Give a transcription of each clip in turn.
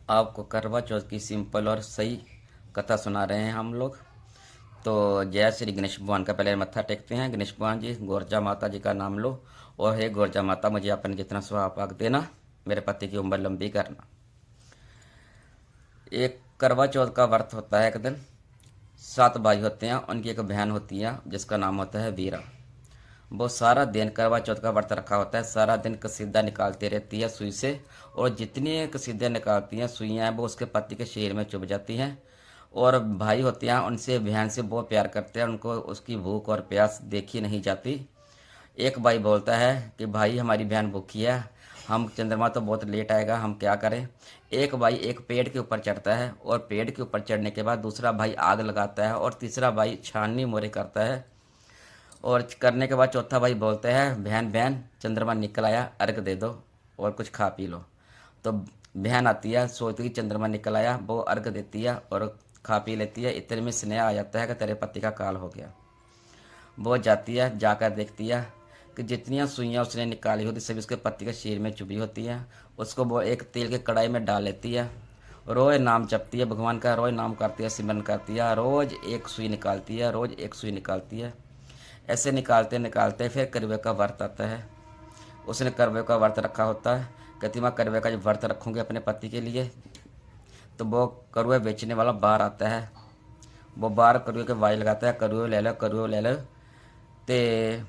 आपको करवा चौथ की सिंपल और सही कथा सुना रहे हैं हम लोग। तो जय श्री गणेश भगवान का पहले मत्था टेकते हैं। गणेश भगवान जी, गोरजा माता जी का नाम लो और हे गोरजा माता, मुझे अपने जितना सुहाग देना, मेरे पति की उम्र लंबी करना। एक करवा चौथ का व्रत होता है। एक दिन 7 भाई होते हैं, उनकी एक बहन होती है जिसका नाम होता है वीरा। वो सारा दिन करवा चौथ का व्रत रखा होता है, सारा दिन कसीदा निकालती रहती है सुई से। और जितनी कसीदे निकालती हैं सुइयाँ हैं वो उसके पति के शरीर में चुभ जाती हैं। और भाई होते हैं, उनसे बहन से बहुत प्यार करते हैं, उनको उसकी भूख और प्यास देखी नहीं जाती। एक भाई बोलता है कि भाई हमारी बहन भूखी है, हम चंद्रमा तो बहुत लेट आएगा, हम क्या करें। एक भाई एक पेड़ के ऊपर चढ़ता है और पेड़ के ऊपर चढ़ने के बाद दूसरा भाई आग लगाता है और तीसरा भाई छाननी मोरे करता है। और करने के बाद चौथा भाई बोलते हैं बहन बहन चंद्रमा निकल आया, अर्घ दे दो और कुछ खा पी लो। तो बहन आती है, सोचती है चंद्रमा निकल आया, वो अर्घ देती है और खा पी लेती है। इतने में स्नेह आ जाता है कि तेरे पति का काल हो गया। वो जाती है, जाकर देखती है कि जितनी सुइयाँ उसने निकाली होती सभी उसके पति के शरीर में चुभी होती है। उसको वो एक तेल के कढ़ाई में डाल लेती है, रोज नाम जपती है भगवान का, रोज नाम करती है, सिमरन करती है, रोज एक सुई निकालती है, रोज एक सुई निकालती है। ऐसे निकालते निकालते फिर करवे का व्रत आता है। उसने करवे का व्रत रखा होता है, कहती मैं करवे का जब व्रत रखूँगी अपने पति के लिए। तो वो करुए बेचने वाला बाहर आता है, वो बाहर करुए के वाई लगाता है, करुए ले लो करुए ले लो। ते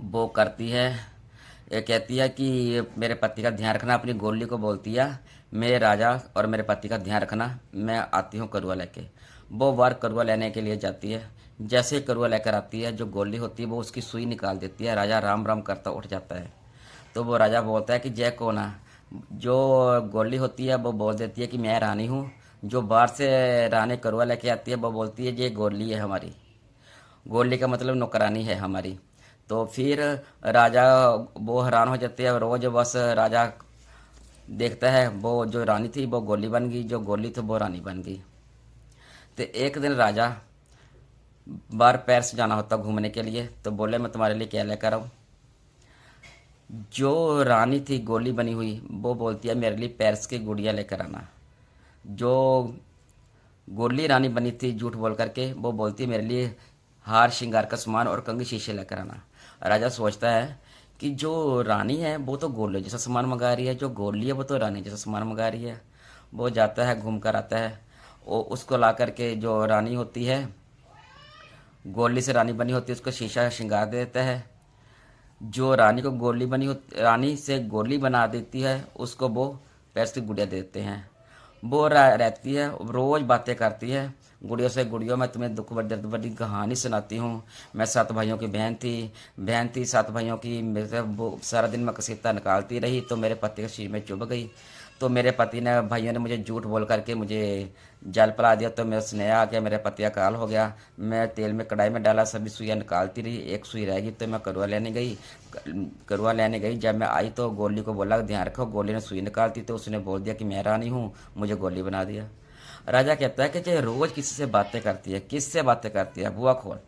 वो करती है, ये कहती है कि मेरे पति का ध्यान रखना, अपनी गोली को बोलती है मेरे राजा और मेरे पति का ध्यान रखना, मैं आती हूँ करुआ लेके। वो वार करुआ लेने के लिए जाती है। जैसे ही करुआ लेकर आती है, जो गोली होती है वो उसकी सुई निकाल देती है। राजा राम राम करता उठ जाता है। तो वो राजा बोलता है कि जय कौन है। जो गोली होती है वो बोल देती है कि मैं रानी हूँ। जो बाहर से रानी करुआ लेके आती है वो बोलती है ये गोली है हमारी, गोली का मतलब नौकरानी है हमारी। तो फिर राजा वो हैरान हो जाते हैं, रोज बस राजा देखता है वो जो रानी थी वो गोली बन गई, जो गोली थी वो रानी बन गई। तो एक दिन राजा बाहर पैर से जाना होता घूमने के लिए, तो बोले मैं तुम्हारे लिए क्या लेकर आऊँ। जो रानी थी गोली बनी हुई वो बोलती है मेरे लिए पैर्स की गुड़िया लेकर आना। जो गोली रानी बनी थी झूठ बोल करके वो बोलती है मेरे लिए हार श्रृंगार का सामान और कंघी शीशे लेकर आना। राजा सोचता है कि जो रानी है वो तो गोली जैसा सामान मंगा रही है, जो गोली है वो तो रानी जैसा सामान मंगा रही है। वो जाता है घूम कर आता है, वो उसको ला करके जो रानी होती है, गोली से रानी बनी होती है, उसको शीशा श्रृंगार दे देता है। जो रानी को गोली बनी हो रानी से गोली बना देती है उसको वो पैसे की गुड़िया देते हैं। वो रहती है, रोज बातें करती है गुड़ियों से, गुड़ियों मैं तुम्हें दुख बड़ी दर्द बड़ी कहानी सुनाती हूँ। मैं 7 भाइयों की बहन थी 7 भाइयों की, मेरे वो सारा दिन मैं कसीता निकालती रही तो मेरे पति के शरीर में चुभ गई। तो मेरे पति ने भाइयों ने मुझे झूठ बोल करके मुझे जल पिला दिया, तो मैं स्नेह आ गया, मेरे पति का काल हो गया। मैं तेल में कढ़ाई में डाला, सभी सुइयाँ निकालती रही, एक सुई रह गई तो मैं करुआ लेने गई। जब मैं आई तो गोली को बोला ध्यान रखो, गोली ने सुई निकालती तो उसने बोल दिया कि मैं रानी हूँ, मुझे गोली बना दिया। राजा कहता है कि जो रोज किसी से बातें करती है, किससे बातें करती है, बुआ खोल।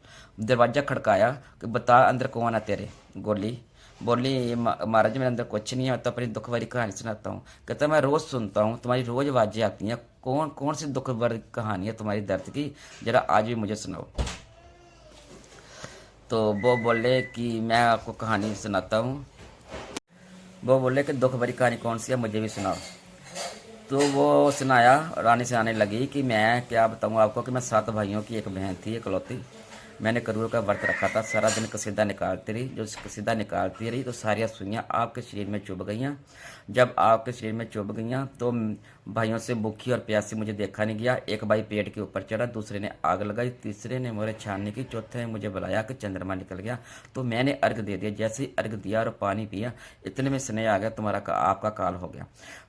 दरवाजा खड़काया कि बता अंदर कौन है तेरे। गोली बोली महाराज मेरे अंदर कुछ नहीं है, तो अपनी दुख भरी कहानी सुनाता हूँ। कहता मैं रोज सुनता हूँ, तुम्हारी रोज आवाजें आती हैं, कौन कौन सी दुख भरी कहानी है तुम्हारी दर्द की, जरा आज भी मुझे सुनाओ। तो वो बोले कि मैं आपको कहानी सुनाता हूँ। वो बोले कि दुख भरी कहानी कौन सी है, मुझे भी सुनाओ। तो वो सुनाया, रानी सुनाने लगी कि मैं क्या बताऊँ आपको कि मैं 7 भाइयों की एक बहन थी इकलौती। मैंने करुए का व्रत रखा था, सारा दिन कसीदा निकालती रही, जो कसीदा निकालती रही तो सारी सुइयाँ आपके शरीर में चुभ गईयाँ। जब आपके शरीर में चुभ गईयाँ तो भाइयों से भूखी और प्यासी मुझे देखा नहीं गया। एक भाई पेड़ के ऊपर चढ़ा, दूसरे ने आग लगाई, तीसरे ने मोरे छानने की, चौथे ने मुझे बुलाया कि चंद्रमा निकल गया। तो मैंने अर्घ दे दिया, जैसे ही अर्घ दिया और पानी पिया, इतने में स्नेह आ गया तुम्हारा आपका काल हो गया।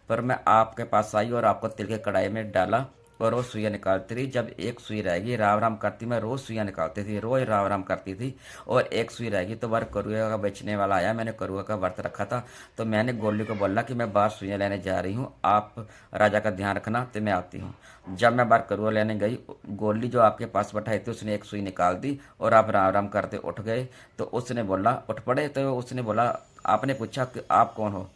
पर मैं आपके पास आई और आपको तिल के कढ़ाई में डाला और रोज सुइयाँ निकालती रही। जब एक सुई रहेगी राम राम करती, मैं रोज सुइयाँ निकालती थी, रोज राम राम करती थी। और एक सुई रहेगी तो बार करुआ का बेचने वाला आया, मैंने करुआ का व्रत रखा था, तो मैंने गोली को बोला कि मैं बाहर सुइयाँ लेने जा रही हूँ, आप राजा का ध्यान रखना, तो मैं आती हूँ। जब मैं बाहर करुआ लेने गई, गोली जो आपके पास बैठाई थी उसने एक सुई निकाल दी और आप राम राम करते उठ गए। तो उसने बोला उठ पड़े, तो उसने बोला आपने पूछा कि आप कौन हो।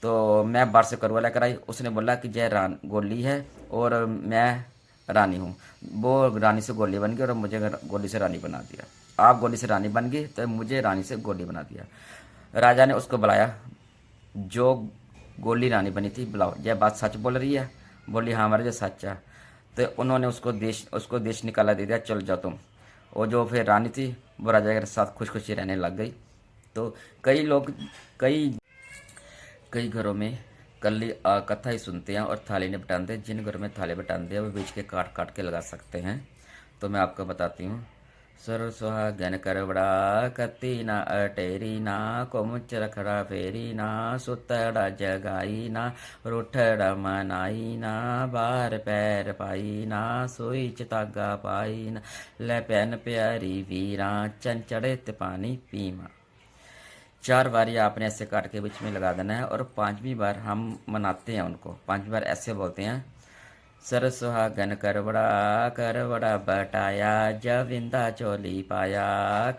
तो मैं बाहर से करुआ लेकर आई। उसने बोला कि जय गोली है और मैं रानी हूँ। वो रानी से गोली बन गई और मुझे गोली से रानी बना दिया। आप गोली से रानी बन गई तो मुझे रानी से गोली बना दिया। राजा ने उसको बुलाया, जो गोली रानी बनी थी, बुलाओ, यह बात सच बोल रही है? बोली हाँ महाराज सच है। तो उन्होंने उसको देश निकाला दे दिया, चल जाओ तुम। और जो फिर रानी थी वो राजा के साथ खुश खुशी रहने लग गई। तो कई लोग कई कई घरों में कल्ली कथा ही सुनते हैं और थाली नहीं बटाते। जिन घरों में थाली बटाते हैं वो बीच के काट काट के लगा सकते हैं। तो मैं आपको बताती हूँ। सर सुहागन करवड़ा कती ना अटेरी ना, को मुच रखड़ा फेरी ना, सुतड़ा जगाई ना, रूठड़ा मनाई ना, बार पैर पाई ना, सोई चितागा पाई ना, ले पैन प्यारी वीरा, चंचड़े पानी पीमा। 4 बार आपने ऐसे काट के बीच में लगा देना है और 5वीं बार हम मनाते हैं उनको। 5वीं बार ऐसे बोलते हैं, सर सुहागन करवड़ा बटाया, जविंदा चोली पाया,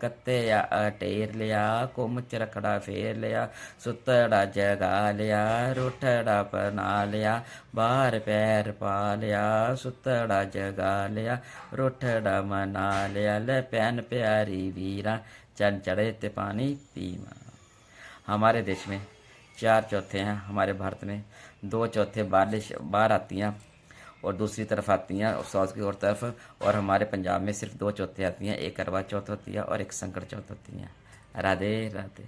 कत्ते या अटेर लिया, कुमच रखड़ा फेर लिया, सुतड़ा जगा लिया, रूठड़ा बना लिया, बाहर पैर पा लिया, सुतड़ा जगा लिया, रूठड़ा मना लिया, ले पैन प्यारी वीरा, चन चढ़े ते पानी पीमा। हमारे देश में 4 चौथे हैं। हमारे भारत में 2 चौथे बाहर आती हैं और दूसरी तरफ आती हैं और साउथ की और तरफ। और हमारे पंजाब में सिर्फ 2 चौथे आती हैं, एक करवा चौथ होती है और एक संकट चौथ होती है। राधे राधे।